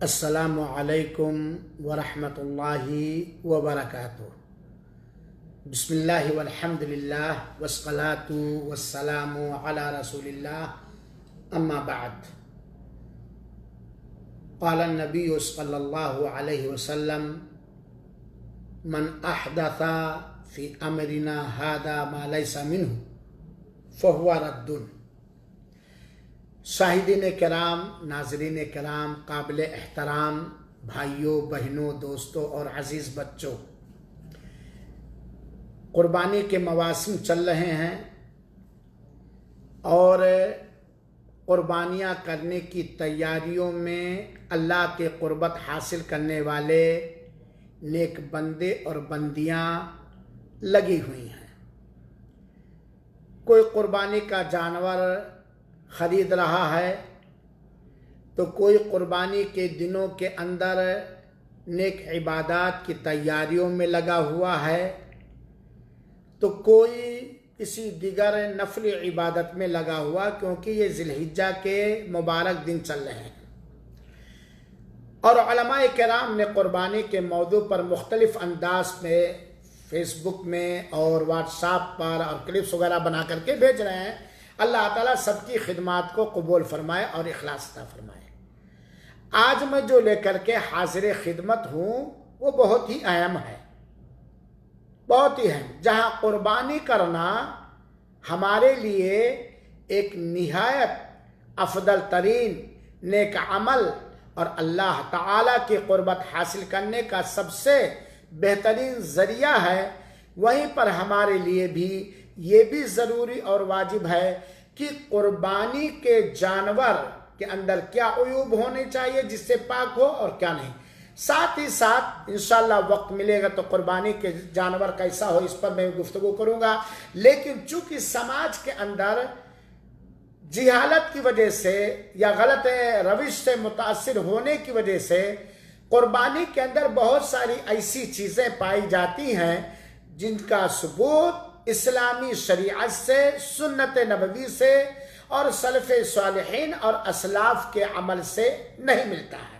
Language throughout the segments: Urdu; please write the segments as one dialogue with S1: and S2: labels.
S1: السلام علیکم ورحمۃ اللہ وبرکاتہ۔ بسم اللہ والحمد للہ والصلاة والسلام علی رسول اللہ، اما بعد۔ قال النبی صلی اللہ علیہ وسلم: من احدث فی امرنا ھذا ما لیس منہ فہو رد۔ شاہدین کرام، ناظرین کرام، قابل احترام بھائیوں، بہنوں، دوستوں اور عزیز بچوں، قربانی کے مواسم چل رہے ہیں اور قربانیاں کرنے کی تیاریوں میں اللہ کے قربت حاصل کرنے والے نیک بندے اور بندیاں لگی ہوئی ہیں۔ کوئی قربانی کا جانور خرید رہا ہے تو کوئی قربانی کے دنوں کے اندر نیک عبادات کی تیاریوں میں لگا ہوا ہے، تو کوئی کسی دیگر نفلی عبادت میں لگا ہوا، کیونکہ یہ ذی الحجہ کے مبارک دن چل رہے ہیں۔ اور علماء کرام نے قربانی کے موضوع پر مختلف انداز میں فیس بک میں اور واٹس ایپ پر اور کلپس وغیرہ بنا کر کے بھیج رہے ہیں۔ اللہ تعالیٰ سب کی خدمات کو قبول فرمائے اور اخلاص عطا فرمائے۔ آج میں جو لے کر کے حاضر خدمت ہوں وہ بہت ہی اہم ہے، بہت ہی اہم، جہاں قربانی کرنا ہمارے لیے ایک نہایت افضل ترین نیک عمل اور اللہ تعالیٰ کی قربت حاصل کرنے کا سب سے بہترین ذریعہ ہے، وہیں پر ہمارے لیے بھی یہ بھی ضروری اور واجب ہے کہ قربانی کے جانور کے اندر کیا عیوب ہونے چاہیے جس سے پاک ہو اور کیا نہیں۔ ساتھ ہی ساتھ انشاءاللہ وقت ملے گا تو قربانی کے جانور کیسا ہو اس پر میں گفتگو کروں گا، لیکن چونکہ سماج کے اندر جہالت کی وجہ سے یا غلط روش سے متاثر ہونے کی وجہ سے قربانی کے اندر بہت ساری ایسی چیزیں پائی جاتی ہیں جن کا ثبوت اسلامی شریعت سے، سنت نبوی سے اور سلف صالحین اور اسلاف کے عمل سے نہیں ملتا ہے۔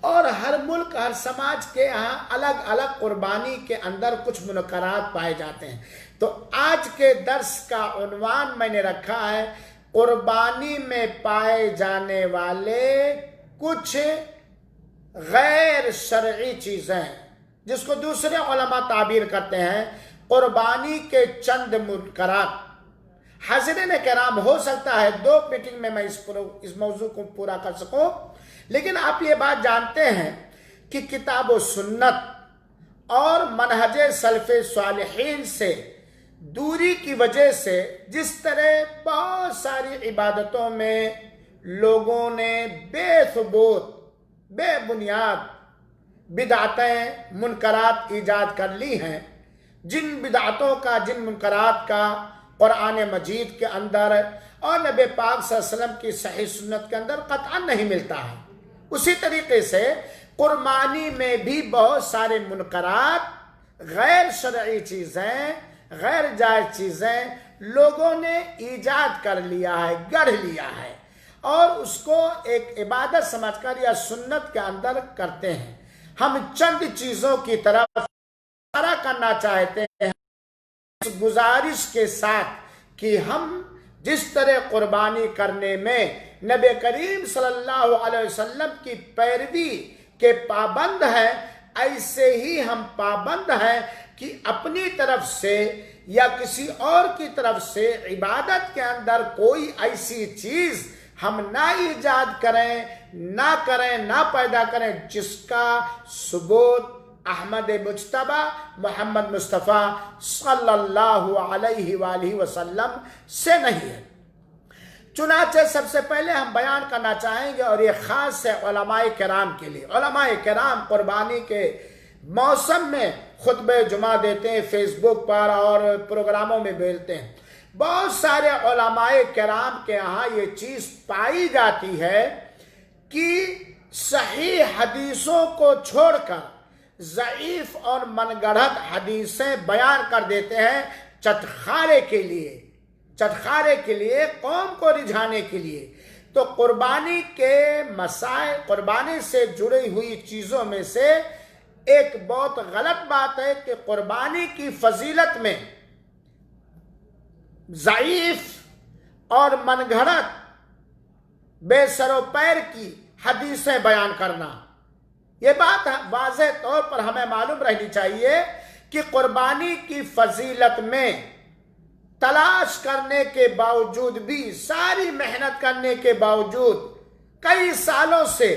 S1: اور ہر ملک، ہر سماج کے یہاں الگ الگ قربانی کے اندر کچھ منکرات پائے جاتے ہیں۔ تو آج کے درس کا عنوان میں نے رکھا ہے: قربانی میں پائے جانے والے کچھ غیر شرعی چیزیں، جس کو دوسرے علماء تعبیر کرتے ہیں قربانی کے چند منکرات۔ حاضرین کرام، ہو سکتا ہے 2 میٹنگ میں اس موضوع کو پورا کر سکوں، لیکن آپ یہ بات جانتے ہیں کہ کتاب و سنت اور منہج سلف صالحین سے دوری کی وجہ سے جس طرح بہت ساری عبادتوں میں لوگوں نے بے ثبوت، بے بنیاد بدعتیں، منکرات ایجاد کر لی ہیں، جن بدعتوں کا، جن منکرات کا قرآن مجید کے اندر اور نبی پاک صلی اللہ علیہ وسلم کی صحیح سنت کے اندر قطعا نہیں ملتا ہے، اسی طریقے سے قربانی میں بھی بہت سارے منکرات، غیر شرعی چیزیں، غیر جائز چیزیں لوگوں نے ایجاد کر لیا ہے، گڑھ لیا ہے اور اس کو ایک عبادت سمجھ کر یا سنت کے اندر کرتے ہیں۔ ہم چند چیزوں کی طرف اشارہ کرنا چاہتے ہیں اس گزارش کے ساتھ کہ ہم جس طرح قربانی کرنے میں نبی کریم صلی اللہ علیہ وسلم کی پیروی کے پابند ہیں، ایسے ہی ہم پابند ہیں کہ اپنی طرف سے یا کسی اور کی طرف سے عبادت کے اندر کوئی ایسی چیز ہم نہ ایجاد کریں، نہ پیدا کریں جس کا ثبوت احمد مجتبی محمد مصطفیٰ صلی اللہ علیہ وآلہ وسلم سے نہیں ہے۔ چنانچہ سب سے پہلے ہم بیان کرنا چاہیں گے، اور یہ خاص ہے علماء کرام کے لیے۔ علماء کرام قربانی کے موسم میں خطبہ جمعہ دیتے ہیں، فیس بک پر اور پروگراموں میں بولتے ہیں۔ بہت سارے علماء کرام کے یہاں یہ چیز پائی جاتی ہے کہ صحیح حدیثوں کو چھوڑ کر ضعیف اور من گڑھت حدیثیں بیان کر دیتے ہیں چٹخارے کے لیے، قوم کو رجھانے کے لیے تو قربانی کے مسائل، قربانی سے جڑی ہوئی چیزوں میں سے ایک بہت غلط بات ہے کہ قربانی کی فضیلت میں ضعیف اور من گھڑت بے سر و پیر کی حدیثیں بیان کرنا. یہ بات واضح طور پر ہمیں معلوم رہنی چاہیے کہ قربانی کی فضیلت میں تلاش کرنے کے باوجود بھی، ساری محنت کرنے کے باوجود، کئی سالوں سے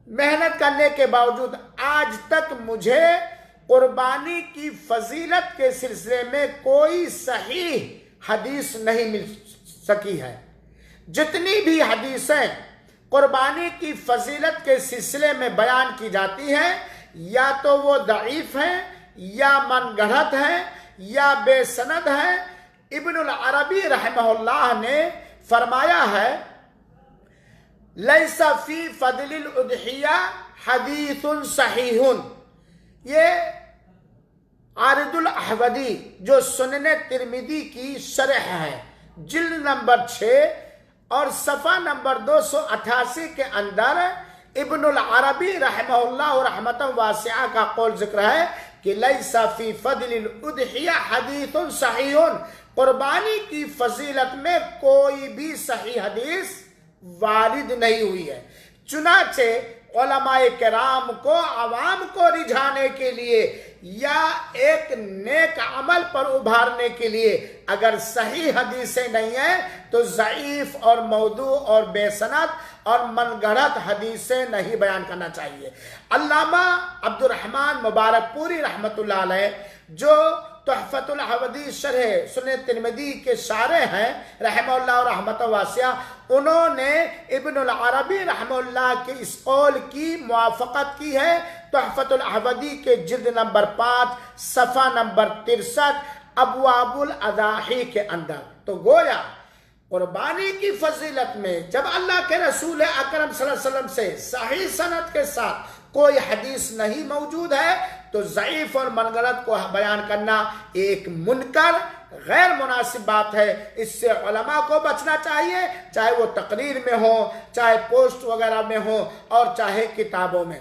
S1: محنت کرنے کے باوجود آج تک مجھے قربانی کی فضیلت کے سلسلے میں کوئی صحیح حدیث نہیں مل سکی ہے. جتنی بھی حدیثیں قربانی کی فضیلت کے سلسلے میں بیان کی جاتی ہیں یا تو وہ ضعیف ہیں یا من گھڑت ہیں یا بے سند ہیں. ابن العربی رحمہ اللہ نے فرمایا ہے لیس فی فضل الاضحیہ حدیث صحیح. یہ عارض الاحوذی جو سنن ترمذی کی شرح ہے، جلد نمبر 6 اور صفحہ نمبر 288 کے اندر ابن العربی رحمہ اللہ رحمۃ واسعہ کا قول ذکر ہے کہ لیس فی فضل الاضحیہ حدیث صحیح، قربانی کی فضیلت میں کوئی بھی صحیح حدیث وارد نہیں ہوئی ہے. چنانچہ علماء کرام کو عوام کو رجھانے کے لیے یا ایک نیک عمل پر ابھارنے کے لیے اگر صحیح حدیثیں نہیں ہیں تو ضعیف اور موضوع اور بے سند اور من گھڑت حدیثیں نہیں بیان کرنا چاہیے. علامہ عبد الرحمن مبارک پوری رحمۃ اللہ علیہ جو تحفۃ الحوضی شرح سنن ترمذی کے شارح ہیں رحمہ اللہ رحمۃ واسعہ، انہوں نے ابن العربی رحمہ اللہ کے اس قول کی موافقت کی ہے تحفۃ الحوضی کے جلد نمبر 5 صفحہ نمبر 63 ابواب الاضاحی کے اندر. تو گویا قربانی کی فضیلت میں جب اللہ کے رسول اکرم صلی اللہ علیہ وسلم سے صحیح سند کے ساتھ کوئی حدیث نہیں موجود ہے تو ضعیف اور من گھڑت کو بیان کرنا ایک منکر غیر مناسب بات ہے. اس سے علماء کو بچنا چاہیے، چاہے وہ تقریر میں ہو، چاہے پوسٹ وغیرہ میں ہو اور چاہے کتابوں میں.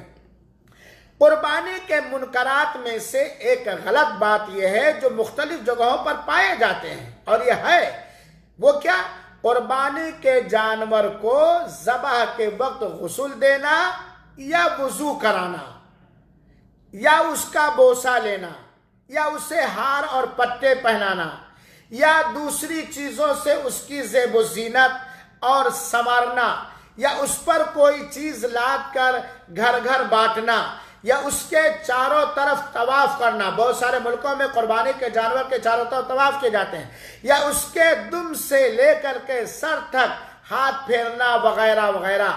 S1: قربانی کے منکرات میں سے ایک غلط بات یہ ہے جو مختلف جگہوں پر پائے جاتے ہیں، اور یہ ہے وہ کیا؟ قربانی کے جانور کو ذبح کے وقت غسل دینا یا وضو کرانا یا اس کا بوسہ لینا یا اسے ہار اور پٹے پہنانا یا دوسری چیزوں سے اس کی زیب و زینت اور سنوارنا یا اس پر کوئی چیز لاد کر گھر گھر بانٹنا یا اس کے چاروں طرف طواف کرنا. بہت سارے ملکوں میں قربانی کے جانور کے چاروں طرف طواف کیے جاتے ہیں، یا اس کے دم سے لے کر کے سر تک ہاتھ پھیرنا وغیرہ وغیرہ.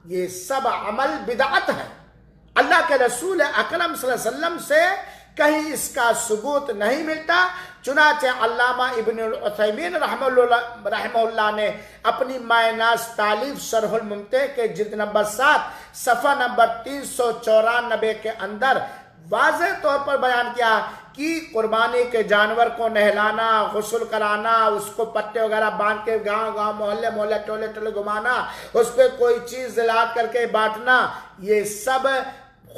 S1: یہ سب عمل بدعت ہے. اللہ کے رسول اکرم صلی اللہ علیہ وسلم سے کہیں اس کا ثبوت نہیں ملتا. چنانچہ علامہ ابن العثیمین رحمہ اللہ نے اپنی مائے ناز تالیف شرح الممتع کے جلد نمبر 7 صفحہ نمبر 394 کے اندر واضح طور پر بیان کیا کہ قربانی کے جانور کو نہلانا، غسل کرانا، اس کو پٹے وغیرہ باندھ کے گاؤں گاؤں محلے محلے ٹولے ٹولے گھمانا، اس پہ کوئی چیز لاد کر کے بانٹنا، یہ سب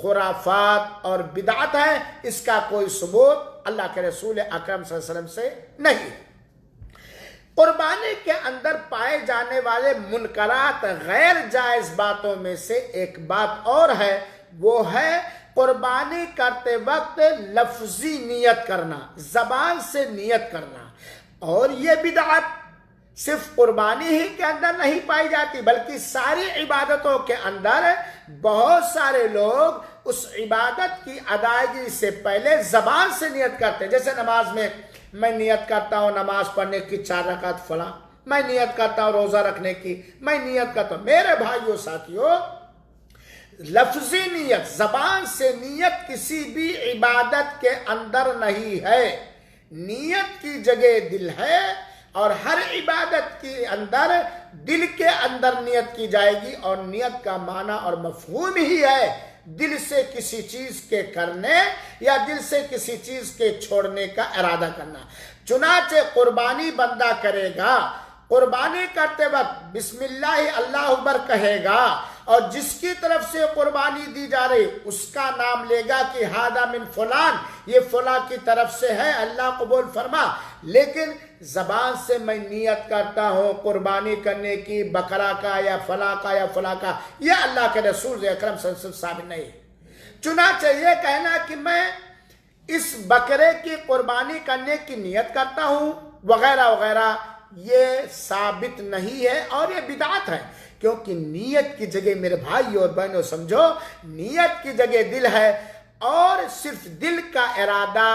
S1: خرافات اور بدعت ہے. اس کا کوئی ثبوت اللہ کے رسول اکرم صلی اللہ علیہ وسلم سے نہیں. قربانی کے اندر پائے جانے والے منکرات غیر جائز باتوں میں سے ایک بات اور ہے، وہ ہے قربانی کرتے وقت لفظی نیت کرنا، زبان سے نیت کرنا. اور یہ بدعت صرف قربانی ہی کے اندر نہیں پائی جاتی بلکہ ساری عبادتوں کے اندر بہت سارے لوگ اس عبادت کی ادائیگی سے پہلے زبان سے نیت کرتے ہیں. جیسے نماز میں نیت کرتا ہوں نماز پڑھنے کی 4 رکعت فلاں، میں نیت کرتا ہوں روزہ رکھنے کی، میں نیت کرتا ہوں. میرے بھائیوں ساتھیوں، لفظی نیت، زبان سے نیت کسی بھی عبادت کے اندر نہیں ہے. نیت کی جگہ دل ہے اور ہر عبادت کے اندر دل کے اندر نیت کی جائے گی، اور نیت کا معنی اور مفہوم ہی ہے دل سے کسی چیز کے کرنے یا دل سے کسی چیز کے چھوڑنے کا ارادہ کرنا. چنانچہ قربانی بندہ کرے گا قربانی کرتے وقت بسم اللہ اللہ اکبر کہے گا اور جس کی طرف سے قربانی دی جا رہی اس کا نام لے گا کہ ہذا من فلان، یہ فلاں کی طرف سے ہے، اللہ قبول فرما، لیکن زبان سے میں نیت کرتا ہوں قربانی کرنے کی بکرا کا یا فلاں کا یا فلاں کا، یہ اللہ کے رسول اکرم صلی اللہ علیہ وسلم ثابت نہیں ہے۔ چنانچہ یہ کہنا کہ میں اس بکرے کی قربانی کرنے کی نیت کرتا ہوں وغیرہ وغیرہ، یہ ثابت نہیں ہے اور یہ بدعت ہے، کیونکہ نیت کی جگہ میرے بھائی اور بہنوں سمجھو، نیت کی جگہ دل ہے اور صرف دل کا ارادہ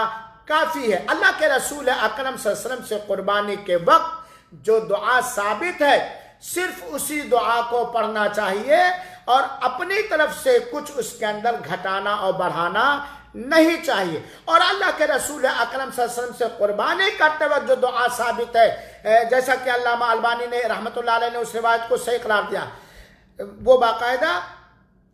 S1: کافی ہے۔ اللہ کے رسول اکرم صلی اللہ علیہ وسلم سے قربانی کے وقت جو دعا ثابت ہے صرف اسی دعا کو پڑھنا چاہیے اور اپنی طرف سے کچھ اس کے اندر گھٹانا اور بڑھانا نہیں چاہیے۔ اور اللہ کے رسول اکرم صلی اللہ علیہ وسلم سے قربانی کرتے وقت جو دعا ثابت ہے، جیسا کہ علامہ البانی نے رحمۃ اللہ علیہ نے اس روایت کو صحیح قرار دیا، وہ باقاعدہ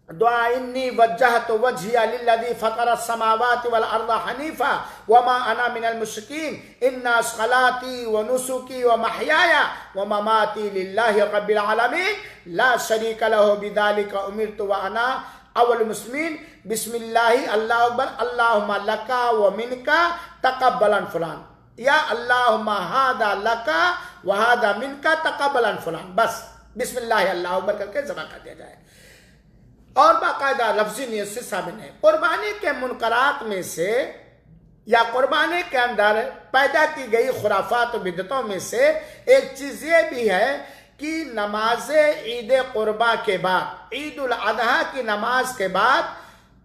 S1: دعا انی وجہت وجہی للذی فطر السماوات والارض حنیفا وما انا من المشرکین ان صلاتی ونسکی ومحیای ومماتی للہ رب العالمین لا شریک لہ بذلک امرت وانا اول المسلمین بسم اللہ اللہ اکبر اللہم لکا ومنکا تقبلا فلان، یا اللہم ہادا لکا وہادا منکا تقبلا فلان، بس بسم اللہ اللہ اکبر کر کے ذبح کر دیا جائے، اور باقاعدہ لفظی نیت سے ثابت ہے۔ قربانی کے منکرات میں سے یا قربانی کے اندر پیدا کی گئی خرافات و بدعتوں میں سے ایک چیز یہ بھی ہے کہ نماز عید قربا کے بعد، عید الاضحیٰ کی نماز کے بعد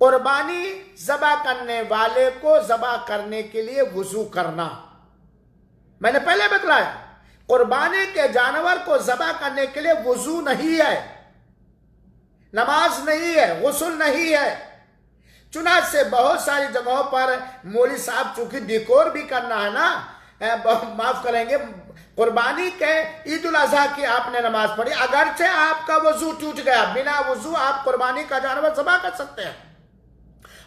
S1: قربانی ذبح کرنے والے کو ذبح کرنے کے لیے وضو کرنا۔ میں نے پہلے بتلایا قربانی کے جانور کو ذبح کرنے کے لیے وضو نہیں ہے، نماز نہیں ہے، غسل نہیں ہے۔ چنانچہ سے بہت ساری جگہوں پر مولوی صاحب چونکہ ڈیکور بھی کرنا ہے نا، معاف کریں گے، قربانی کے عید الاضحیٰ کی آپ نے نماز پڑھی، اگرچہ آپ کا وضو ٹوٹ گیا، بنا وضو آپ قربانی کا جانور ذبح کر سکتے ہیں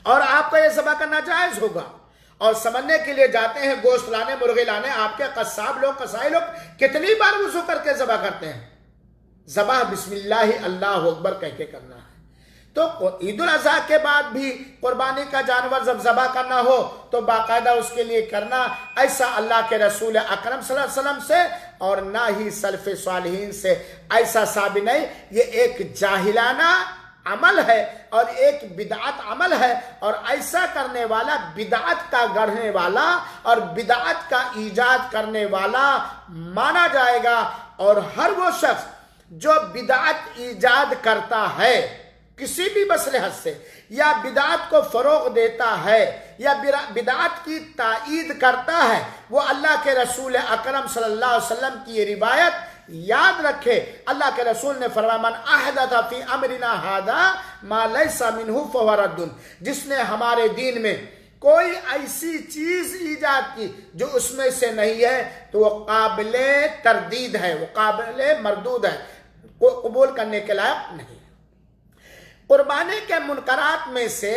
S1: اور آپ کا یہ ذبح کرنا جائز ہوگا۔ اور سمجھنے کے لیے جاتے ہیں گوشت لانے، مرغی لانے، آپ کے قصاب لوگ، قصائی لوگ کتنی بار وضو کر کے ذبح کرتے ہیں؟ ذبح بسم اللہ اللہ اکبر کہہ کے کرنا ہے۔ تو عید الاضحیٰ کے بعد بھی قربانی کا جانور جب ذبح کرنا ہو تو باقاعدہ اس کے لیے کرنا، ایسا اللہ کے رسول اکرم صلی اللہ علیہ وسلم سے اور نہ ہی سلف صالحین سے ایسا ثابت نہیں۔ یہ ایک جاہلانہ عمل ہے اور ایک بدعت عمل ہے، اور ایسا کرنے والا بدعت کا گڑھنے والا اور بدعت کا ایجاد کرنے والا مانا جائے گا۔ اور ہر وہ شخص جو بدعت ایجاد کرتا ہے کسی بھی مصلحت سے، یا بدعت کو فروغ دیتا ہے یا بدعت کی تائید کرتا ہے، وہ اللہ کے رسول اکرم صلی اللہ علیہ وسلم کی یہ روایت یاد رکھے۔ اللہ کے رسول نے فرمایا من احدث فی امرنا ھذا ما لیس منہ فہو رد، جس نے ہمارے دین میں کوئی ایسی چیز ایجاد کی جو اس میں سے نہیں ہے تو وہ قابل تردید ہے، وہ قابل مردود ہے، قبول کرنے کے لائق نہیں۔ قربانی کے منکرات میں سے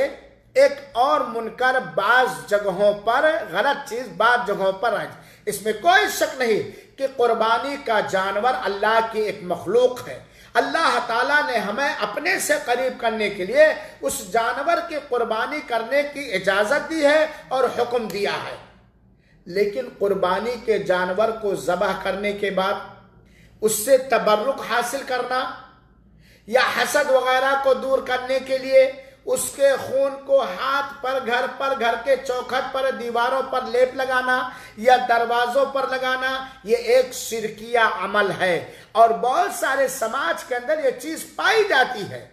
S1: ایک اور منکر بعض جگہوں پر غلط چیز بعض جگہوں پر ہے، اس میں کوئی شک نہیں کہ قربانی کا جانور اللہ کی ایک مخلوق ہے۔ اللہ تعالیٰ نے ہمیں اپنے سے قریب کرنے کے لیے اس جانور کی قربانی کرنے کی اجازت دی ہے اور حکم دیا ہے، لیکن قربانی کے جانور کو ذبح کرنے کے بعد اس سے تبرک حاصل کرنا یا حسد وغیرہ کو دور کرنے کے لیے اس کے خون کو ہاتھ پر، گھر کے چوکھٹ پر، دیواروں پر لیپ لگانا یا دروازوں پر لگانا، یہ ایک شرکیہ عمل ہے اور بہت سارے سماج کے اندر یہ چیز پائی جاتی ہے۔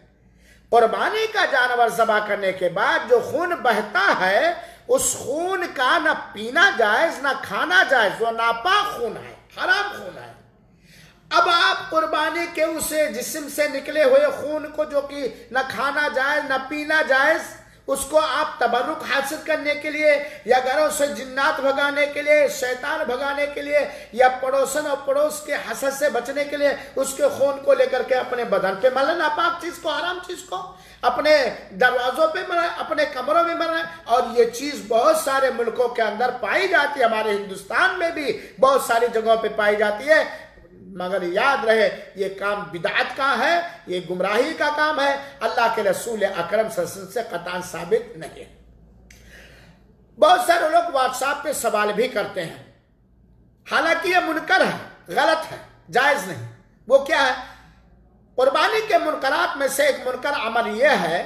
S1: قربانی کا جانور ذبح کرنے کے بعد جو خون بہتا ہے اس خون کا نہ پینا جائز نہ کھانا جائز، وہ ناپاک خون ہے، حرام خون ہے۔ اب آپ قربانی کے اسے جسم سے نکلے ہوئے خون کو جو کہ نہ کھانا جائز نہ پینا جائز، اس کو آپ تبرک حاصل کرنے کے لیے یا گھروں سے جنات بھگانے کے لیے، شیطان بھگانے کے لیے، یا پڑوسن اور پڑوس کے حسد سے بچنے کے لیے اس کے خون کو لے کر کے اپنے بدن پہ ملنا، ناپاک چیز کو، حرام چیز کو اپنے دروازوں پہ مرنا، اپنے کمروں میں مرنا، اور یہ چیز بہت سارے ملکوں کے اندر پائی جاتی ہے، ہمارے ہندوستان میں بھی بہت ساری جگہوں پہ پائی جاتی ہے۔ مگر یاد رہے یہ کام بدعت کا ہے، یہ گمراہی کا کام ہے، اللہ کے رسول اکرم صلی اللہ علیہ وسلم سے قطعاً ثابت نہیں ہے۔ بہت سارے لوگ واٹس ایپ پہ سوال بھی کرتے ہیں، حالانکہ یہ منکر ہے، غلط ہے، جائز نہیں۔ وہ کیا ہے؟ قربانی کے منکرات میں سے ایک منکر عمل یہ ہے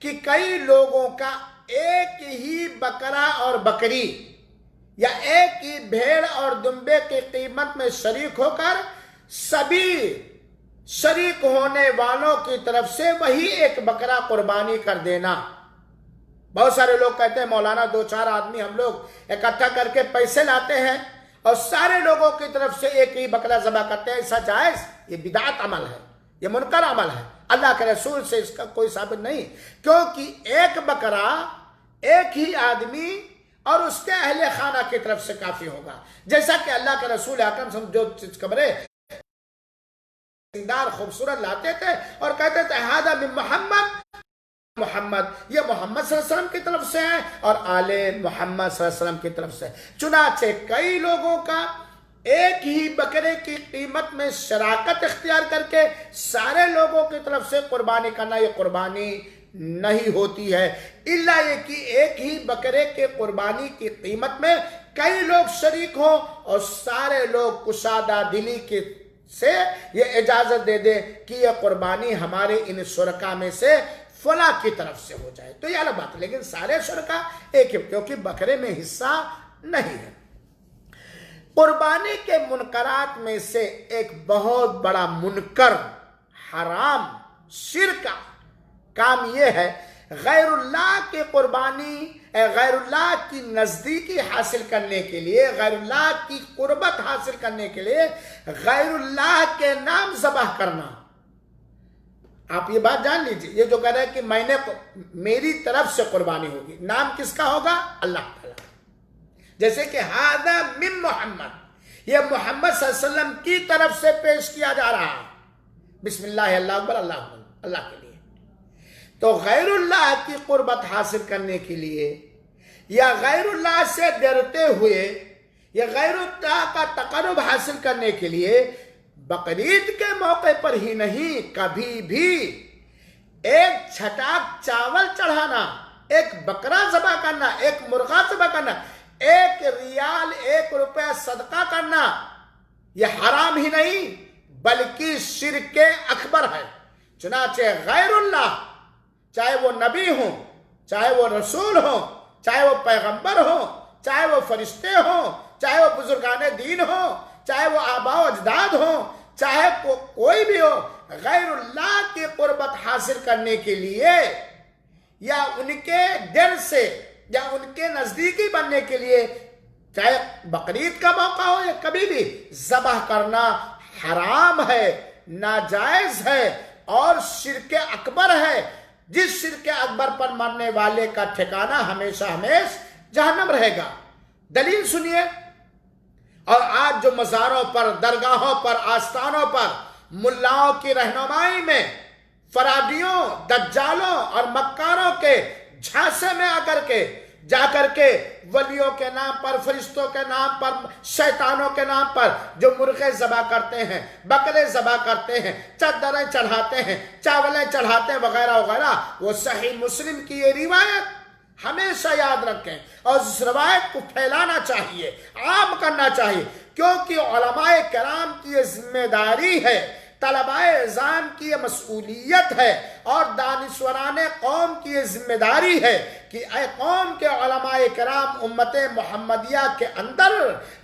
S1: کہ کئی لوگوں کا ایک ہی بکرا اور بکری یا ایک ہی بھیڑ اور دمبے کی قیمت میں شریک ہو کر سبھی شریک ہونے والوں کی طرف سے وہی ایک بکرا قربانی کر دینا۔ بہت سارے لوگ کہتے ہیں مولانا 2-4 آدمی ہم لوگ اکٹھا کر کے پیسے لاتے ہیں اور سارے لوگوں کی طرف سے ایک ہی بکرا ذبح کرتے ہیں، ایسا جائز؟ یہ بدعت عمل ہے، یہ منکر عمل ہے، اللہ کے رسول سے اس کا کوئی ثابت نہیں، کیونکہ ایک بکرا ایک ہی آدمی اور اس کے اہل خانہ کی طرف سے کافی ہوگا، جیسا کہ اللہ کے رسول اکرم صلی اللہ علیہ وسلم جو کمرے خوبصورت لاتے تھے اور کہتے تھے ہذا من محمد، یہ محمد صلی اللہ علیہ وسلم کی طرف سے ہے اور آل محمد صلی اللہ علیہ وسلم کی طرف سے۔ چنانچہ کئی لوگوں کا ایک ہی بکرے کی قیمت میں شراکت اختیار کر کے سارے لوگوں کی طرف سے قربانی کرنا، یہ قربانی نہیں ہوتی ہے، الا یہ کہ ایک ہی بکرے کے قربانی کی قیمت میں کئی لوگ شریک ہوں اور سارے لوگ کشادہ دلی سے یہ اجازت دے دیں کہ یہ قربانی ہمارے ان شرکا میں سے فلاں کی طرف سے ہو جائے، تو یہ الگ بات ہے، لیکن سارے شرکا ایک ہی، کیونکہ بکرے میں حصہ نہیں ہے۔ قربانی کے منکرات میں سے ایک بہت بڑا منکر، حرام، شرک کام یہ ہے غیر اللہ کی قربانی، غیر اللہ کی نزدیکی حاصل کرنے کے لیے، غیر اللہ کی قربت حاصل کرنے کے لیے غیر اللہ کے نام ذبح کرنا۔ آپ یہ بات جان لیجئے، یہ جو کہہ رہے ہیں کہ میری طرف سے قربانی ہوگی، نام کس کا ہوگا؟ اللہ تعالیٰ۔ جیسے کہ ھذا من محمد، یہ محمد صلی اللہ علیہ وسلم کی طرف سے پیش کیا جا رہا ہے، بسم اللہ، اللہ اکبر، اللہ اکبر، اللہ کے لیے۔ تو غیر اللہ کی قربت حاصل کرنے کے لیے یا غیر اللہ سے ڈرتے ہوئے یا غیر اللہ کا تقرب حاصل کرنے کے لیے بقرعید کے موقع پر ہی نہیں، کبھی بھی ایک چھٹاک چاول چڑھانا، ایک بکرا ذبح کرنا، ایک مرغا ذبح کرنا، 1 ریال 1 روپے صدقہ کرنا، یہ حرام ہی نہیں بلکہ شرک اکبر ہے۔ چنانچہ غیر اللہ، چاہے وہ نبی ہوں، چاہے وہ رسول ہوں، چاہے وہ پیغمبر ہوں، چاہے وہ فرشتے ہوں، چاہے وہ بزرگان دین ہوں، چاہے وہ آباء و اجداد ہوں، چاہے کوئی بھی ہو، غیر اللہ کی قربت حاصل کرنے کے لیے یا ان کے ڈر سے یا ان کے نزدیکی بننے کے لیے، چاہے بقرعید کا موقع ہو یا کبھی بھی، ذبح کرنا حرام ہے، ناجائز ہے اور شرک اکبر ہے، جس شرک اکبر پر مرنے والے کا ٹھکانہ ہمیشہ جہنم رہے گا۔ دلیل سنیے۔ اور آج جو مزاروں پر، درگاہوں پر، آستانوں پر ملاؤں کی رہنمائی میں فرادیوں، دجالوں اور مکاروں کے جھانسے میں جا کر کے ولیوں کے نام پر، فرشتوں کے نام پر، شیطانوں کے نام پر جو مرغے ذبح کرتے ہیں، بکرے ذبح کرتے ہیں، چادریں چڑھاتے ہیں، چاولیں چڑھاتے ہیں وغیرہ وغیرہ، وہ صحیح مسلم کی یہ روایت ہمیشہ یاد رکھیں اور اس روایت کو پھیلانا چاہیے، عام کرنا چاہیے، کیونکہ علماء کرام کی یہ ذمہ داری ہے، طلباء اعظام کی یہ مسئولیت ہے اور دانشوران قوم کی یہ ذمہ داری ہے کہ اے قوم کے علماء کرام، امت محمدیہ کے اندر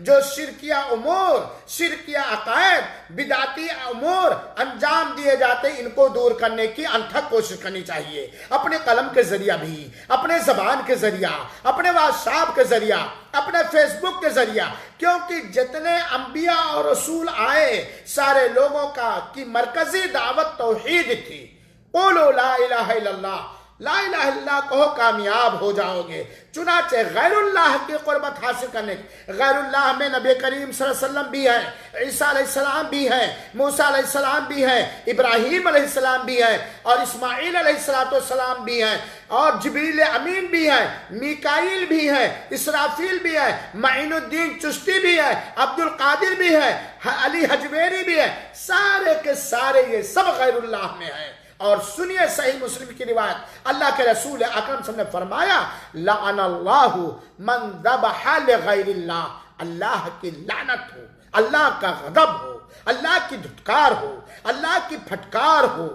S1: جو شرکیہ امور، شرکیہ عقائد، بدعتی امور انجام دیے جاتے ان کو دور کرنے کی انتھک کوشش کرنی چاہیے، اپنے قلم کے ذریعہ بھی، اپنے زبان کے ذریعہ، اپنے واٹس ایپ کے ذریعہ، اپنے فیس بک کے ذریعہ، کیونکہ جتنے انبیاء اور رسول آئے سارے لوگوں کا کی مرکزی دعوت توحید تھی، قولوا لا الہ الا اللہ، لا الہ الا اللہ کہو کامیاب ہو جاؤ گے۔ چنانچہ غیر اللہ کی قربت حاصل کرنے غیر اللہ میں نبی کریم صلی اللہ علیہ وسلم بھی ہے، عیسیٰ علیہ السلام بھی ہے، موسیٰ علیہ السلام بھی ہے، ابراہیم علیہ السلام بھی ہے، اور اسماعیل علیہ السلام بھی ہیں، اور جبریل امین بھی ہے، میکائیل بھی ہے، اسرافیل بھی ہے، معین الدین چشتی بھی ہے، عبد القادر بھی ہے، علی حجویری بھی ہے، سارے کے سارے یہ سب غیر اللہ میں ہیں۔ اور سنیے صحیح مسلم کی روایت، اللہ کے رسول اکرم صلی اللہ علیہ وسلم نے فرمایا لعن اللہ من ذبح لغیر اللہ، اللہ کی لعنت ہو، اللہ کا غضب ہو، اللہ کی دھتکار ہو، اللہ کی پھٹکار ہو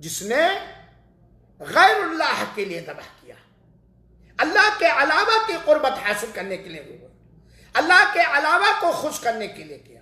S1: جس نے غیر اللہ کے لیے ذبح کیا، اللہ کے علاوہ کی قربت حاصل کرنے کے لیے ہوا، اللہ کے علاوہ کو خوش کرنے کے لیے کیا،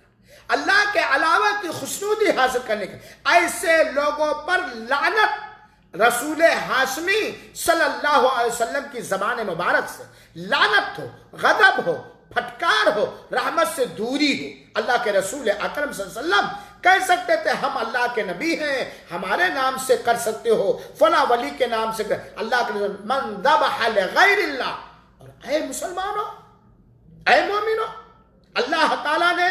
S1: اللہ کے علاوہ کی خوشنودی حاصل کرنے کے لیے، ایسے لوگوں پر لعنت رسول ہاشمی صلی اللہ علیہ وسلم کی زبان مبارک سے لعنت ہو، غضب ہو، پھٹکار ہو، رحمت سے دوری ہو۔ اللہ کے رسول اکرم صلی اللہ علیہ وسلم کہہ سکتے تھے ہم اللہ کے نبی ہیں، ہمارے نام سے کر سکتے ہو، فلاں ولی کے نام سے کر، اللہ کے رسول من ذبح لغیر اللہ۔ اور اے مسلمانوں، اے مومنوں، اللہ تعالیٰ نے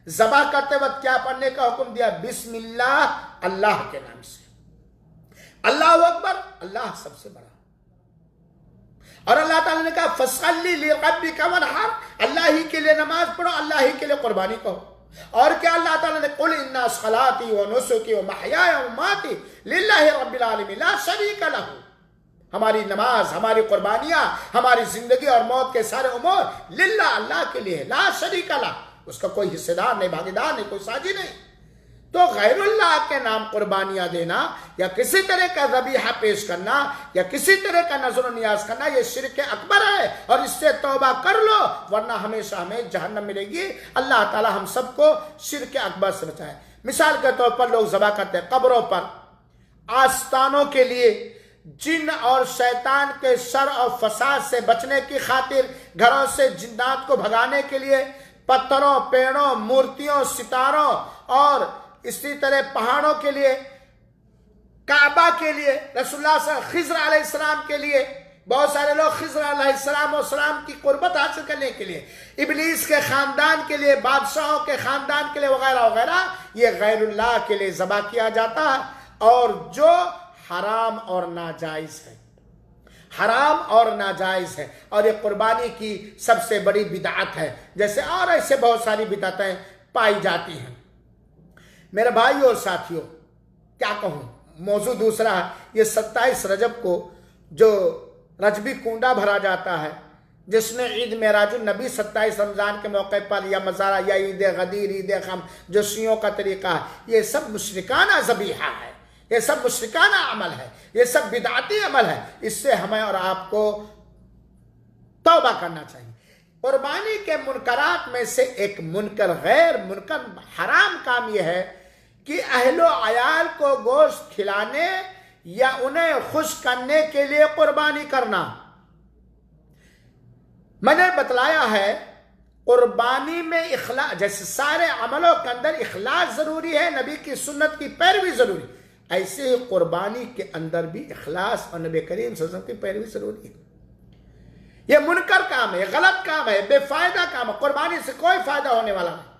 S1: ذبح کرتے وقت کیا پڑھنے کا حکم دیا؟ بسم اللہ، اللہ کے نام سے، اللہ اکبر، اللہ سب سے بڑا۔ اور اللہ تعالیٰ نے کہا فَصَلِّ لِرَبِّكَ وَانْحَرْ، اللہ ہی کے لیے نماز پڑھو، اللہ ہی کے لیے قربانی کہو۔ اور کیا اللہ تعالیٰ نے قُلْ إِنَّ صَلَاتِي وَنُسُكِي وَمَحْيَايَ وَمَمَاتِي لِلَّهِ رَبِّ الْعَالَمِينَ لَا شَرِيكَ لَهُ، ہماری نماز، ہماری قربانیاں، ہماری زندگی اور موت کے سارے امور للہ، اللہ کے لیے، لا شریک لہ، اس کا کوئی حصے دار نہیں، بھاگیدار نہیں، کوئی ساجی نہیں۔ تو غیر اللہ کے نام قربانیاں دینا یا کسی طرح کا ذبیحہ پیش کرنا یا کسی طرح کا نظر و نیاز کرنا یہ شرک اکبر ہے، اور اس سے توبہ کر لو ورنہ ہمیشہ ہمیں جہنم ملے گی۔ اللہ تعالی ہم سب کو شرک اکبر سے بچائے۔ مثال کے طور پر لوگ ذبح کرتے ہیں قبروں پر، آستانوں کے لیے، جن اور شیطان کے شر اور فساد سے بچنے کی خاطر، گھروں سے جنات کو بھگانے کے لیے، پتھروں، پیڑوں، مورتیوں، ستاروں اور اسی طرح پہاڑوں کے لیے، کعبہ کے لیے، رسول اللہ صلی اللہ علیہ وسلم، خضر علیہ السلام کے لیے، بہت سارے لوگ خضر علیہ السلام کی قربت حاصل کرنے کے لیے، ابلیس کے خاندان کے لیے، بادشاہوں کے خاندان کے لیے وغیرہ وغیرہ، یہ غیر اللہ کے لیے ذبح کیا جاتا ہے، اور جو حرام اور ناجائز ہے، حرام اور ناجائز ہے، اور یہ قربانی کی سب سے بڑی بدعت ہے، جیسے اور ایسے بہت ساری بدعتیں پائی جاتی ہیں۔ میرے بھائیو اور ساتھیو، کیا کہوں، موضوع دوسرا ہے۔ یہ 27 رجب کو جو رجبی کنڈا بھرا جاتا ہے، جس میں عید معراج النبی 27 رمضان کے موقع پر یا مزارہ یا عید غدیر، عید خم، جو شیعوں کا طریقہ ہے، یہ سب مشرکانہ ذبیحہ ہے، یہ سب مشرکانہ عمل ہے، یہ سب بدعتی عمل ہے۔ اس سے ہمیں اور آپ کو توبہ کرنا چاہیے۔ قربانی کے منکرات میں سے ایک منکر، غیر منکر حرام کام یہ ہے کہ اہل و عیال کو گوشت کھلانے یا انہیں خوش کرنے کے لیے قربانی کرنا۔ میں نے بتلایا ہے قربانی میں اخلاص، جیسے سارے عملوں کے اندر اخلاص ضروری ہے، نبی کی سنت کی پیروی ضروری، ایسے ہی قربانی کے اندر بھی اخلاص اور نبی کریم صلی اللہ علیہ وسلم کی پیروی ضروری ہے۔ یہ منکر کام ہے، غلط کام ہے، بے فائدہ کام ہے، قربانی سے کوئی فائدہ ہونے والا نہیں۔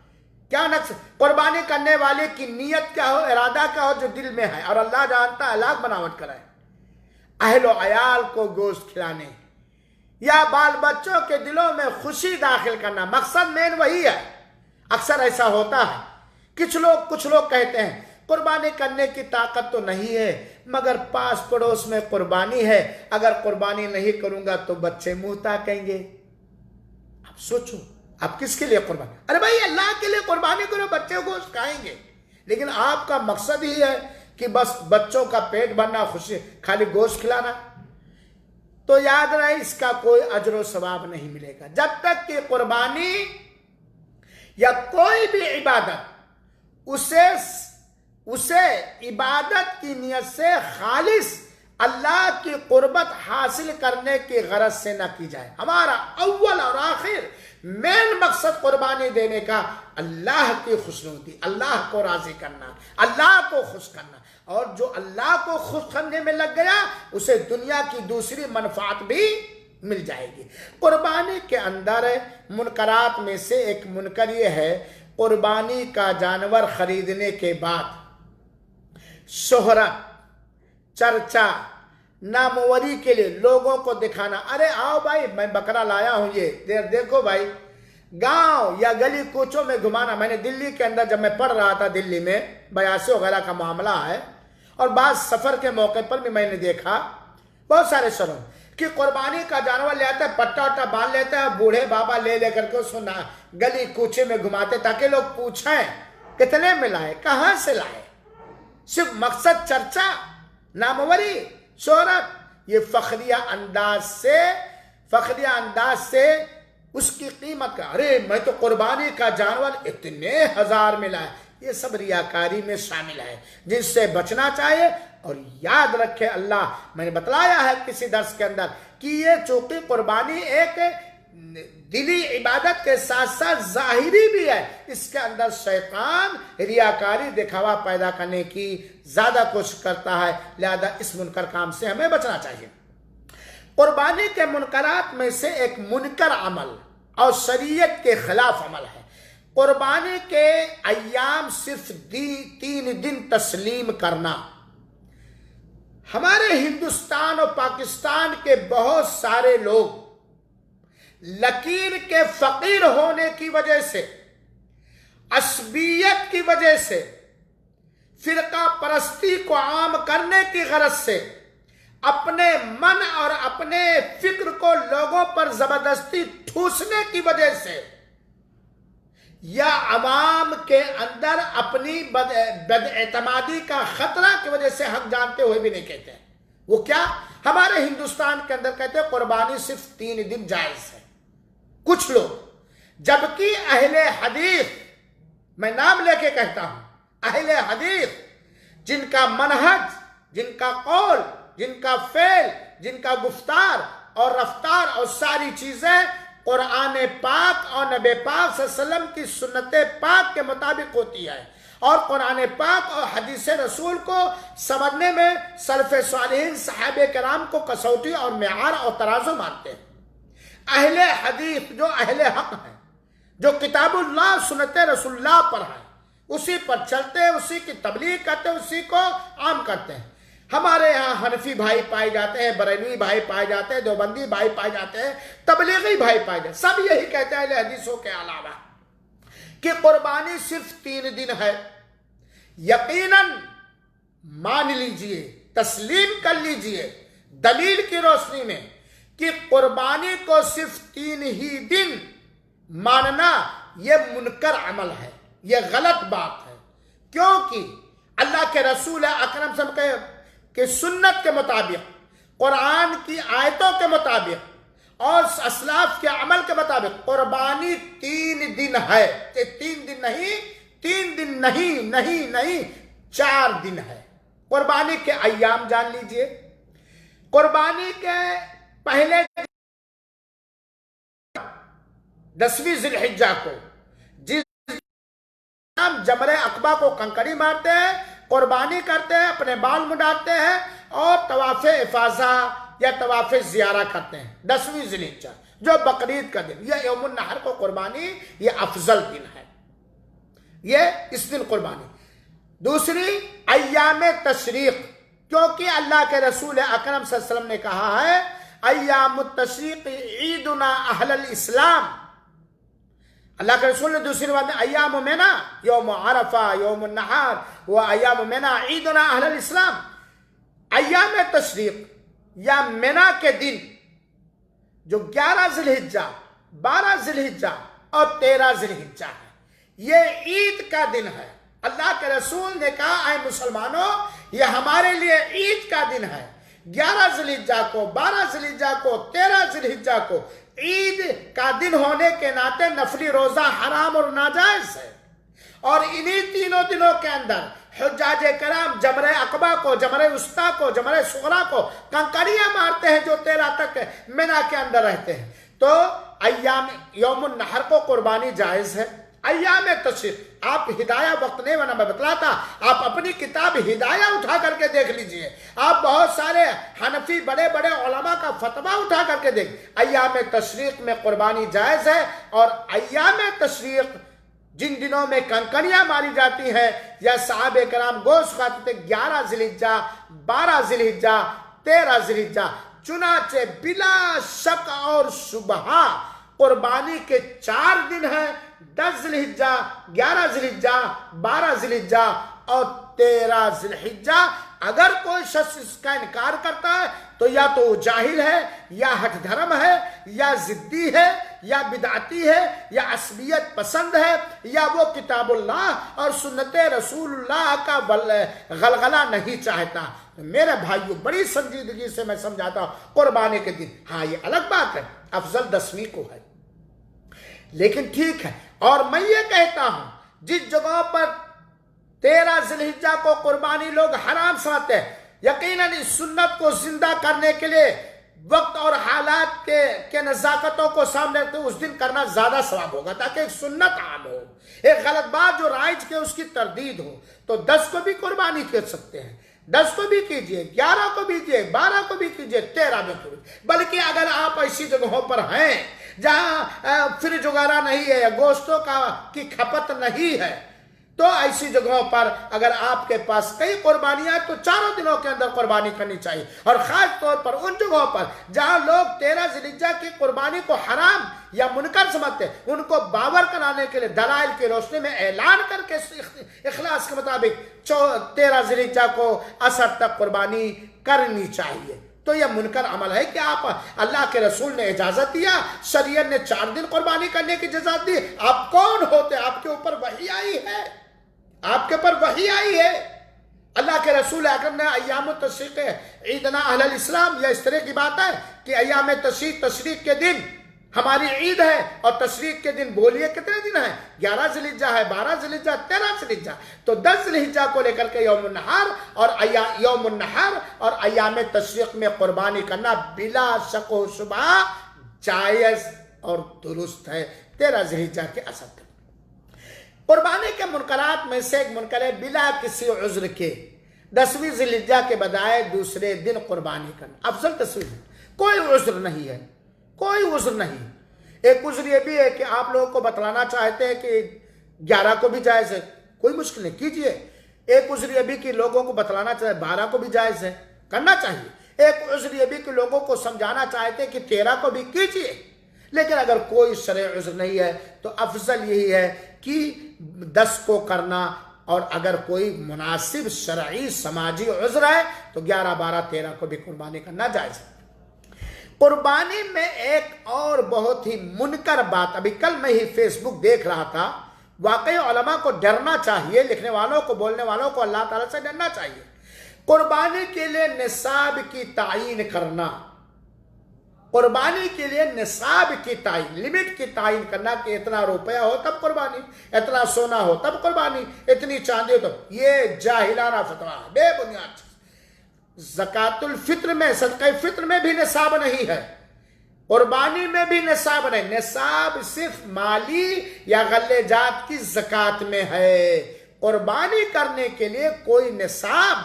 S1: کیا نقص؟ قربانی کرنے والے کی نیت کیا ہو، ارادہ کیا ہو جو دل میں ہے، اور اللہ جانتا ہے، لاکھ بناوٹ کرائے۔ اہل و عیال کو گوشت کھلانے یا بال بچوں کے دلوں میں خوشی داخل کرنا، مقصد مین وہی ہے۔ اکثر ایسا ہوتا ہے، کچھ لوگ کہتے ہیں قربانی کرنے کی طاقت تو نہیں ہے، مگر پاس پڑوس میں قربانی ہے، اگر قربانی نہیں کروں گا تو بچے منہ تاکیں گے۔ اب سوچو، آپ کس کے لیے قربانی؟ ارے بھائی اللہ کے لیے قربانی کرو، بچے گوشت کھائیں گے، لیکن آپ کا مقصد ہی ہے کہ بس بچوں کا پیٹ بھرنا، خوشی، خالی گوشت کھلانا، تو یاد رہے اس کا کوئی اجر و ثواب نہیں ملے گا۔ جب تک کہ قربانی یا کوئی بھی عبادت اسے عبادت کی نیت سے خالص اللہ کی قربت حاصل کرنے کی غرض سے نہ کی جائے. ہمارا اول اور آخر مین مقصد قربانی دینے کا اللہ کی خوشنودی، اللہ کو راضی کرنا، اللہ کو خوش کرنا. اور جو اللہ کو خوش کرنے میں لگ گیا اسے دنیا کی دوسری منفعت بھی مل جائے گی. قربانی کے اندر منکرات میں سے ایک منکر یہ ہے، قربانی کا جانور خریدنے کے بعد شہرت، چرچا، ناموری کے لیے لوگوں کو دکھانا. ارے آؤ بھائی میں بکرا لایا ہوں، یہ دیکھو بھائی. گاؤں یا گلی کوچوں میں گھمانا. میں نے دلی کے اندر جب میں پڑھ رہا تھا، دلی میں بیاسی وغیرہ کا معاملہ ہے، اور بعض سفر کے موقع پر بھی میں نے دیکھا بہت سارے شہروں کہ قربانی کا جانور لے آتا ہے، پٹا وٹا باندھ لیتا ہے، بوڑھے بابا لے کر کے اس کو گلی کوچے میں گھماتے تاکہ لوگ پوچھیں کتنے میں لائے، کہاں سے لائے. صرف مقصد چرچا، ناموری، شہرت. یہ فخریہ انداز سے اس کی قیمت کا، ارے میں تو قربانی کا جانور اتنے ہزار میں لایا. یہ سب ریاکاری میں شامل ہے جس سے بچنا چاہیے. اور یاد رکھے، اللہ میں نے بتلایا ہے کسی درس کے اندر کہ یہ چونکہ قربانی ایک دلی عبادت کے ساتھ ساتھ ظاہری بھی ہے، اس کے اندر شیطان ریاکاری دکھاوا پیدا کرنے کی زیادہ کوشش کرتا ہے. لہذا اس منکر کام سے ہمیں بچنا چاہیے. قربانی کے منکرات میں سے ایک منکر عمل اور شریعت کے خلاف عمل ہے، قربانی کے ایام صرف 3 دن تسلیم کرنا. ہمارے ہندوستان اور پاکستان کے بہت سارے لوگ لکیر کے فقیر ہونے کی وجہ سے، عصبیت کی وجہ سے، فرقہ پرستی کو عام کرنے کی غرض سے، اپنے من اور اپنے فکر کو لوگوں پر زبردستی ٹھوسنے کی وجہ سے، یا عوام کے اندر اپنی بد اعتمادی کا خطرہ کی وجہ سے حق جانتے ہوئے بھی نہیں کہتے ہیں. وہ کیا؟ ہمارے ہندوستان کے اندر کہتے ہیں قربانی صرف 3 دن جائز ہے کچھ لوگ، جبکہ اہل حدیث، میں نام لے کے کہتا ہوں، اہل حدیث جن کا منہج، جن کا قول، جن کا فعل، جن کا گفتار اور رفتار اور ساری چیزیں قرآن پاک اور نبی پاک صلی اللہ علیہ وسلم کی سنت پاک کے مطابق ہوتی ہے، اور قرآن پاک اور حدیث رسول کو سمجھنے میں سلف صالحین صحابہ کرام کو کسوٹی اور معیار اور ترازو مانتے ہیں. اہل حدیث جو اہل حق ہیں، جو کتاب اللہ سنت رسول اللہ پر ہیں، اسی پر چلتے ہیں، اسی کی تبلیغ کرتے ہیں، اسی کو عام کرتے ہیں. ہمارے یہاں حنفی بھائی پائے جاتے ہیں، بریلوی بھائی پائے جاتے ہیں، دیوبندی بھائی پائے جاتے ہیں، تبلیغی بھائی پائے جاتے ہیں. سب یہی کہتے ہیں اہل حدیثوں کے علاوہ کہ قربانی صرف 3 دن ہے. یقیناً مان لیجئے، تسلیم کر لیجئے دلیل کی روشنی میں کہ قربانی کو صرف 3 ہی دن ماننا یہ منکر عمل ہے، یہ غلط بات ہے. کیونکہ اللہ کے رسول اکرم صلی اللہ علیہ وسلم کہ سنت کے مطابق، قرآن کی آیتوں کے مطابق اور اسلاف کے عمل کے مطابق قربانی 3 دن ہے. 3 دن نہیں 4 دن ہے. قربانی کے ایام جان لیجئے. قربانی کے پہلے 10ویں ذی الحجہ کو جس جمرہ عقبہ کو کنکری مارتے ہیں، قربانی کرتے ہیں، اپنے بال منڈاتے ہیں اور طواف افاضہ یا طواف زیارہ کرتے ہیں. 10ویں ذی الحجہ جو بقرعید کا دن، یہ یوم النحر کو قربانی، یہ افضل دن ہے، یہ اس دن قربانی. دوسری ایام تشریق، کیونکہ اللہ کے رسول اکرم صلی اللہ علیہ وسلم نے کہا ہے ایام التشریق عیدنا اہل الاسلام. اللہ کے رسول نے دوسری بات میں ایام منا، یوم عرفہ، یوم النحر و ایام منا عیدنا اہل الاسلام. ایام تشریق یا منا کے دن جو 11 ذی الحجہ، 12 ذی الحجہ اور 13 ذی الحجہ ہے، یہ عید کا دن ہے. اللہ کے رسول نے کہا اے مسلمانوں یہ ہمارے لیے عید کا دن ہے. 11 ذی الحجہ کو، 12 ذی الحجہ کو، 13 ذی الحجہ کو عید کا دن ہونے کے ناطے نفلی روزہ حرام اور ناجائز ہے. اور انہی تینوں دنوں کے اندر حجاج کرام جمرہ عقبہ کو، جمرہ وسطیٰ کو، جمرہ صغریٰ کو کنکریاں مارتے ہیں جو 13 تک منی کے اندر رہتے ہیں۔ تو ایام یوم النحر کو قربانی جائز ہے۔ ایام تشریق آپ ہدایہ وقت نہیں بنا، میں بتلاتا، آپ اپنی کتاب ہدایہ اٹھا کر کے دیکھ لیجئے، آپ بہت سارے حنفی بڑے بڑے علماء کا فتویٰ اٹھا کر کے دیکھ، ایام تشریق میں قربانی جائز ہے۔ اور ایام تشریق جن دنوں میں کنکریاں ماری جاتی ہیں یا صحابہ کرام گوشت کھاتے تھے، 11 ذی الحجہ، 12 ذی الحجہ، 13 ذی الحجہ، چنانچہ بلا شک اور شبہ قربانی کے 4 دن ہیں، 10 ذی الحجہ، 11 ذی الحجہ، 12 ذی الحجہ اور 13 ذی الحجہ۔ اگر کوئی شخص اس کا انکار کرتا ہے تو یا تو وہ جاہل ہے، یا ہٹ دھرم ہے، یا ضدی ہے، یا بدعتی ہے، یا عصبیت پسند ہے، یا وہ کتاب اللہ اور سنت رسول اللہ کا غلغلہ نہیں چاہتا۔ میرے بھائیو، بڑی سنجیدگی سے میں سمجھاتا ہوں، قربانی کے دن ہاں یہ الگ بات ہے، افضل 10ویں کو ہے، لیکن ٹھیک ہے۔ اور میں یہ کہتا ہوں جس جگہ پر 13 ذی الحجہ کو قربانی لوگ حرام سمجھتے ہیں، یقیناً اس سنت کو زندہ کرنے کے لیے وقت اور حالات کے نزاکتوں کو سامنے رکھتے اس دن کرنا زیادہ ثواب ہوگا، تاکہ ایک سنت عام ہو، ایک غلط بات جو رائج کے اس کی تردید ہو۔ تو 10 کو بھی قربانی کر سکتے ہیں، 10 کو بھی کیجئے، 11 کو بھی کیجئے، 12 کو بھی کیجئے، 13 میں کیجئے۔ بلکہ اگر آپ ایسی جگہوں پر ہیں جہاں فریج وغیرہ نہیں ہے، گوشتوں کی کھپت نہیں ہے، تو ایسی جگہوں پر اگر آپ کے پاس کئی قربانیاں تو 4 دنوں کے اندر قربانی کرنی چاہیے۔ اور خاص طور پر ان جگہوں پر جہاں لوگ 13 ذی الحجہ کی قربانی کو حرام یا منکر سمجھتے ہیں، ان کو باور کرانے کے لیے دلائل کی روشنی میں اعلان کر کے اخلاص کے مطابق 13 ذی الحجہ کو عصر تک قربانی کرنی چاہیے۔ تو یہ منکر عمل ہے کہ آپ، اللہ کے رسول نے اجازت دیا، شریعت نے 4 دن قربانی کرنے کی اجازت دی، آپ کون ہوتے؟ آپ کے اوپر وحی آئی ہے، آپ کے اوپر وحی آئی ہے۔ اللہ کے رسول اکرم نے ایام التشریق عیدنا اہل الاسلام، یا اس طرح کی بات ہے کہ ایام تشریق کے دن ہماری عید ہے، اور تشریق کے دن بولیے کتنے دن ہیں؟ 11 ذی الحجہ ہے، 12 ذی الحجہ، 13 ذی الحجہ۔ تو 10 ذی الحجہ کو لے کر کے یوم النحر اور ایام تشریق میں قربانی کرنا بلا شک و شبہ جائز اور درست ہے 13 ذی الحجہ کے اثر تک۔ قربانی کے منکرات میں سے ایک منکر ہے بلا کسی عذر کے 10ویں ذی الحجہ کے بجائے دوسرے دن قربانی کرنا۔ افضل تصویر ہے، کوئی عذر نہیں ہے، کوئی عذر نہیں۔ ایک عذر یہ بھی ہے کہ آپ لوگوں کو بتلانا چاہتے ہیں کہ 11 کو بھی جائز ہے، کوئی مشکل نہیں، کیجئے۔ ایک عذر یہ بھی کہ لوگوں کو بتلانا چاہتے ہیں 12 کو بھی جائز ہے، کرنا چاہیے۔ ایک عذر یہ بھی کہ لوگوں کو سمجھانا چاہتے ہیں کہ 13 کو بھی کیجئے۔ لیکن اگر کوئی شرعی عذر نہیں ہے تو افضل یہی ہے کہ 10 کو کرنا، اور اگر کوئی مناسب شرعی سماجی عذر ہے تو 11، 12، 13 کو بھی قربانی کرنا جائز ہے۔ قربانی میں ایک اور بہت ہی منکر بات، ابھی کل میں ہی فیس بک دیکھ رہا تھا، واقعی علماء کو ڈرنا چاہیے، لکھنے والوں کو، بولنے والوں کو اللہ تعالیٰ سے ڈرنا چاہیے۔ قربانی کے لیے نصاب کی تعین کرنا، قربانی کے لیے نصاب کی تعین، لمٹ کی تعین کرنا کہ اتنا روپیہ ہو تب قربانی، اتنا سونا ہو تب قربانی، اتنی چاندی ہو تب، یہ جاہلانہ فتویٰ ہے، بے بنیاد۔ زکوٰۃ الفطر میں، صدقہ فطر میں بھی نصاب نہیں ہے، قربانی میں بھی نصاب نہیں، نصاب صرف مالی یا غلہ جات کی زکوٰۃ میں ہے۔ قربانی کرنے کے لیے کوئی نصاب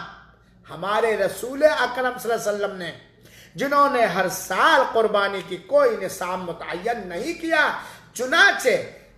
S1: ہمارے رسول اکرم صلی اللہ علیہ وسلم نے، جنہوں نے ہر سال قربانی کی، کوئی نصاب متعین نہیں کیا۔ چنانچہ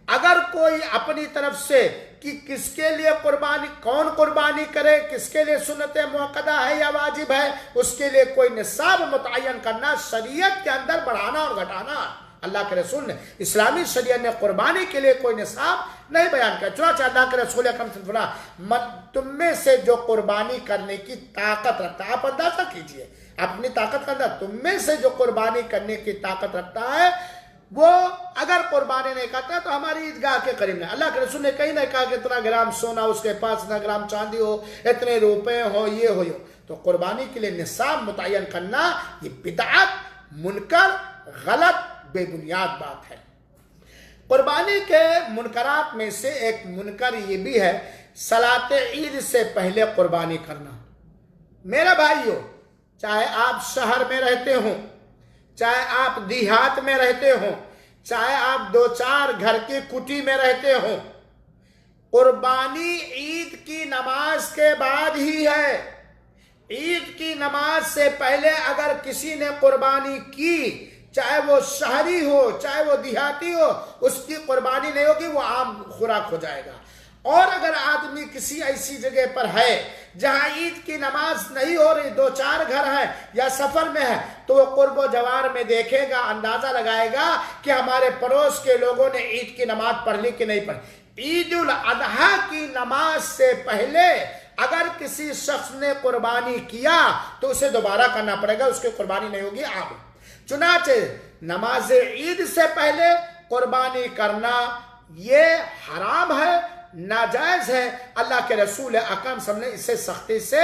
S1: اگر کوئی اپنی طرف سے کہ کس کے لیے قربانی، کون قربانی کرے، کس کے لیے سنت موقدہ ہے یا واجب ہے، اس کے لیے کوئی نصاب متعین کرنا شریعت کے اندر بڑھانا اور گھٹانا، اللہ کے رسول نے، اسلامی شریعت نے قربانی کے لیے کوئی نصاب نہیں بیان کیا۔ چنانچہ اللہ کے رسول اکرم صلی اللہ علیہ وسلم، تم میں سے جو قربانی کرنے کی طاقت رکھتا ہے، آپ اندازہ کیجئے اپنی طاقت کا اندازہ، تم میں سے جو قربانی کرنے کی طاقت رکھتا ہے وہ اگر قربانی نہیں کرتا تو ہماری عیدگاہ کے قریب نہیں۔ اللہ کے رسول نے کہیں نہیں کہا کہ اتنا گرام سونا اس کے پاس، اتنا گرام چاندی ہو، اتنے روپے ہو، یہ ہو۔ تو قربانی کے لیے نصاب متعین کرنا یہ بدعت، منکر، غلط، بے بنیاد بات ہے۔ قربانی کے منکرات میں سے ایک منکر یہ بھی ہے صلاۃ عید سے پہلے قربانی کرنا۔ میرا بھائیو، چاہے آپ شہر میں رہتے ہوں، چاہے آپ دیہات میں رہتے ہوں، چاہے آپ 2-4 گھر کی کٹی میں رہتے ہوں، قربانی عید کی نماز کے بعد ہی ہے۔ عید کی نماز سے پہلے اگر کسی نے قربانی کی، چاہے وہ شہری ہو چاہے وہ دیہاتی ہو، اس کی قربانی نہیں ہوگی، وہ عام خوراک ہو جائے گا۔ اور اگر آدمی کسی ایسی جگہ پر ہے جہاں عید کی نماز نہیں ہو رہی، 2-4 گھر ہیں یا سفر میں ہے، تو وہ قرب و جوار میں دیکھے گا، اندازہ لگائے گا کہ ہمارے پڑوس کے لوگوں نے عید کی نماز پڑھ لی کہ نہیں پڑھی۔ عید الاضحیٰ کی نماز سے پہلے اگر کسی شخص نے قربانی کیا تو اسے دوبارہ کرنا پڑے گا، اس کی قربانی نہیں ہوگی عام۔ چنانچہ نماز عید سے پہلے قربانی کرنا یہ حرام ہے، ناجائز ہے۔ اللہ کے رسول اکرم صلی اللہ علیہ وسلم نے اسے سختی سے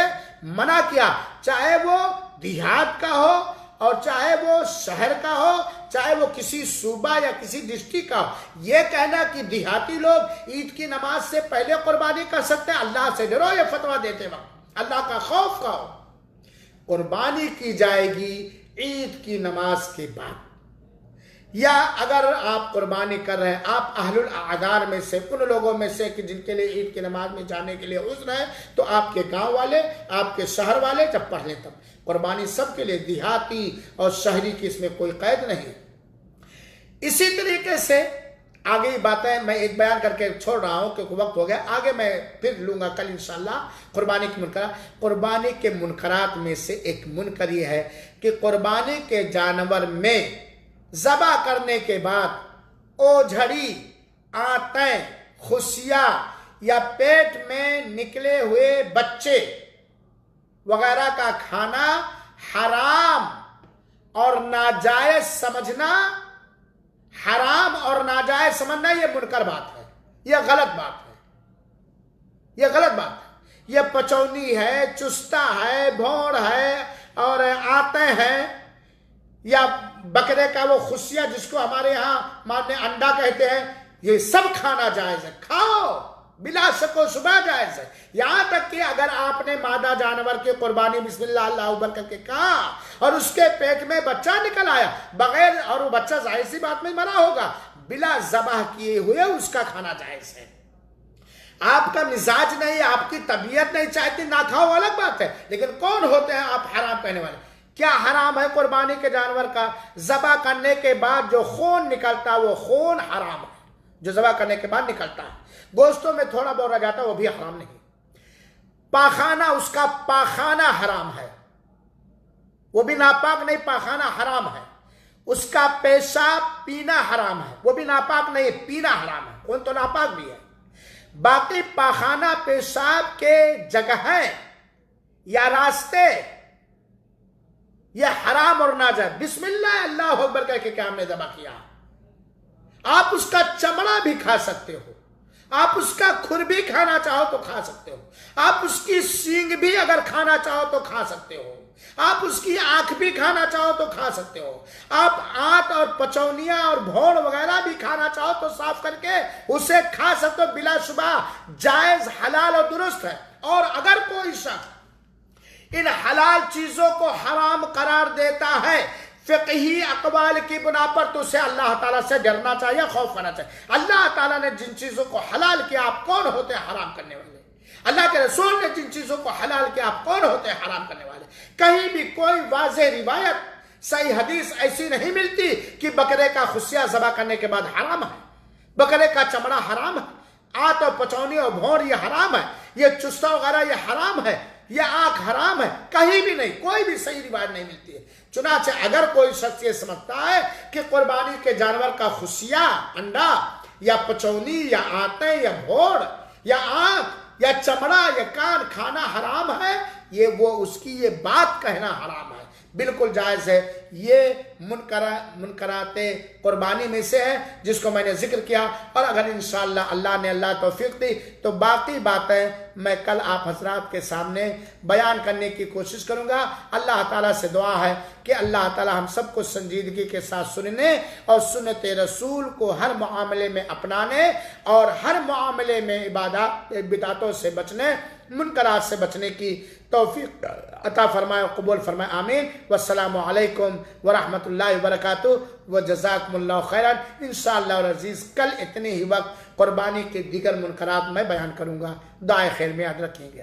S1: منع کیا، چاہے وہ دیہات کا ہو اور چاہے وہ شہر کا ہو، چاہے وہ کسی صوبہ یا کسی ڈسٹرکٹ کا ہو۔ یہ کہنا کہ دیہاتی لوگ عید کی نماز سے پہلے قربانی کر سکتے ہیں، اللہ سے ڈرو، یہ فتویٰ دیتے وقت اللہ کا خوف کرو۔ قربانی کی جائے گی عید کی نماز کے بعد، یا اگر آپ قربانی کر رہے ہیں، آپ اہل الاعذار میں سے، ان لوگوں میں سے کہ جن کے لیے عید کی نماز میں جانے کے لیے عذر ہے، تو آپ کے گاؤں والے، آپ کے شہر والے جب پڑھ لیں تب۔ قربانی سب کے لیے، دیہاتی اور شہری کی اس میں کوئی قید نہیں۔ اسی طریقے سے آگے باتیں میں ایک بیان کر کے چھوڑ رہا ہوں کیونکہ وقت ہو گیا، آگے میں پھر لوں گا کل انشاءاللہ قربانی کی منکرات۔ قربانی کے منکرات میں سے ایک منکر یہ ہے کہ قربانی کے جانور میں ذبح کرنے کے بعد اوجھڑی، آنتیں، خصیہ یا پیٹ میں نکلے ہوئے بچے وغیرہ کا کھانا حرام اور ناجائز سمجھنا، حرام اور ناجائز سمجھنا یہ منکر بات ہے، یہ غلط بات ہے، یہ غلط بات ہے۔ یہ پچونی ہے، چستہ ہے، بھوڑ ہے اور آتے ہیں، یا بکرے کا وہ خصیہ جس کو ہمارے ہاں ماننے انڈا کہتے ہیں، یہ سب کھانا جائز ہے، کھاؤ بلا شک و شبہ جائز ہے۔ یہاں تک کہ اگر آپ نے مادہ جانور کی قربانی بسم اللہ اللہ اکبر کر کے کہا اور اس کے پیٹ میں بچہ نکل آیا بغیر، اور وہ بچہ ظاہر سی بات میں مرا ہوگا، بلا ذبح کیے ہوئے اس کا کھانا جائز ہے۔ آپ کا مزاج نہیں، آپ کی طبیعت نہیں چاہتی، نہ کھاؤ الگ بات ہے، لیکن کون ہوتے ہیں آپ حرام کہنے والے؟ کیا حرام ہے قربانی کے جانور کا؟ ذبح کرنے کے بعد جو خون نکلتا ہے وہ خون حرام ہے، جو ذبح کرنے کے بعد نکلتا ہے۔ گوشتوں میں تھوڑا بہت رہ جاتا ہے وہ بھی حرام نہیں۔ پاخانہ، اس کا پاخانہ حرام ہے، وہ بھی ناپاک نہیں، پاخانہ حرام ہے۔ اس کا پیشاب پینا حرام ہے، وہ بھی ناپاک نہیں، پینا حرام ہے، کون تو ناپاک بھی ہے۔ باقی پاخانہ، پیشاب کے جگہیں یا راستے یہ حرام اور ناجائز۔ بسم اللہ اللہ اکبر کہہ کے کیا ہم نے ذبح کیا؟ آپ اس کا چمڑا بھی کھا سکتے ہو، آپ اس کا کھر بھی کھانا چاہو تو کھا سکتے ہو، آپ اس کی سینگ بھی اگر کھانا چاہو تو کھا سکتے ہو، آپ اس کی آنکھ بھی کھانا چاہو تو کھا سکتے ہو، آپ آنت اور پچونیاں اور بھوڑ وغیرہ بھی کھانا چاہو تو صاف کر کے اسے کھا سکتے ہو، بلا شبہ جائز، حلال اور درست ہے۔ اور اگر کوئی شخص ان حلال چیزوں کو حرام قرار دیتا ہے فقہی اقوال کی بنا پر، تو اسے اللہ تعالیٰ سے ڈرنا چاہیے، خوف کرنا چاہیے۔ اللہ تعالیٰ نے جن چیزوں کو حلال کیا، آپ کون ہوتے ہیں حرام کرنے والے؟ اللہ کے رسول نے جن چیزوں کو حلال کیا، آپ کون ہوتے ہیں حرام کرنے والے؟ کہیں بھی کوئی واضح روایت، صحیح حدیث ایسی نہیں ملتی کہ بکرے کا خصیہ ذبح کرنے کے بعد حرام ہے، بکرے کا چمڑا حرام ہے، آنت اور پچونی اور بھوڑ یہ حرام ہے، یہ چستہ وغیرہ یہ حرام ہے، یہ آنکھ حرام ہے، کہیں بھی نہیں، کوئی بھی صحیح روایت نہیں ملتی ہے۔ چنانچہ اگر کوئی شخص یہ سمجھتا ہے کہ قربانی کے جانور کا خصیہ، انڈا یا پچونی یا آنتیں یا بھوڑ یا آنکھ یا چمڑا یا کان کھانا حرام ہے، یہ وہ اس کی یہ بات کہنا حرام ہے، بالکل جائز ہے۔ یہ منکرات قربانی میں سے ہے جس کو میں نے ذکر کیا، اور اگر انشاءاللہ اللہ نے توفیق دی تو باقی باتیں میں کل آپ حضرات کے سامنے بیان کرنے کی کوشش کروں گا۔ اللہ تعالیٰ سے دعا ہے کہ اللہ تعالیٰ ہم سب کو سنجیدگی کے ساتھ سننے اور سنت رسول کو ہر معاملے میں اپنانے اور ہر معاملے میں بدعتوں سے بچنے، منکرات سے بچنے کی توفیق عطا فرمائے و قبول فرمائے، آمین۔ والسلام علیکم ورحمۃ اللہ وبرکاتہ وجزاکم اللہ خیرا۔ انشاءاللہ العزیز کل اتنے ہی وقت قربانی کے دیگر منکرات میں بیان کروں گا۔ دعائے خیر میں یاد رکھیں گے۔